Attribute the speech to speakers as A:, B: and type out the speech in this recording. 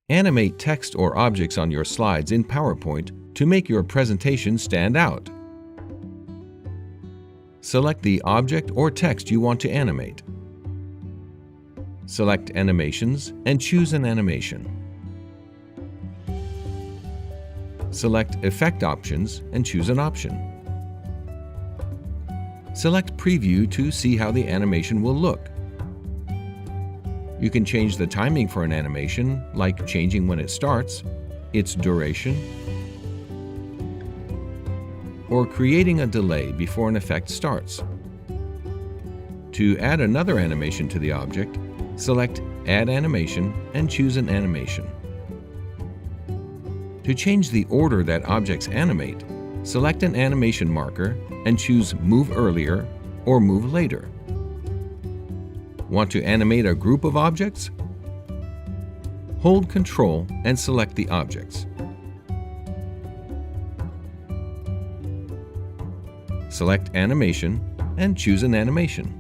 A: Animate text or objects on your slides in PowerPoint to make your presentation stand out. Select the object or text you want to animate. Select Animations and choose an animation. Select Effect Options and choose an option. Select Preview to see how the animation will look. You can change the timing for an animation, like changing when it starts, its duration, or creating a delay before an effect starts. To add another animation to the object, select Add Animation and choose an animation. To change the order that objects animate, select an animation marker and choose Move Earlier or Move Later. Want to animate a group of objects? Hold Ctrl and select the objects. Select Animation and choose an animation.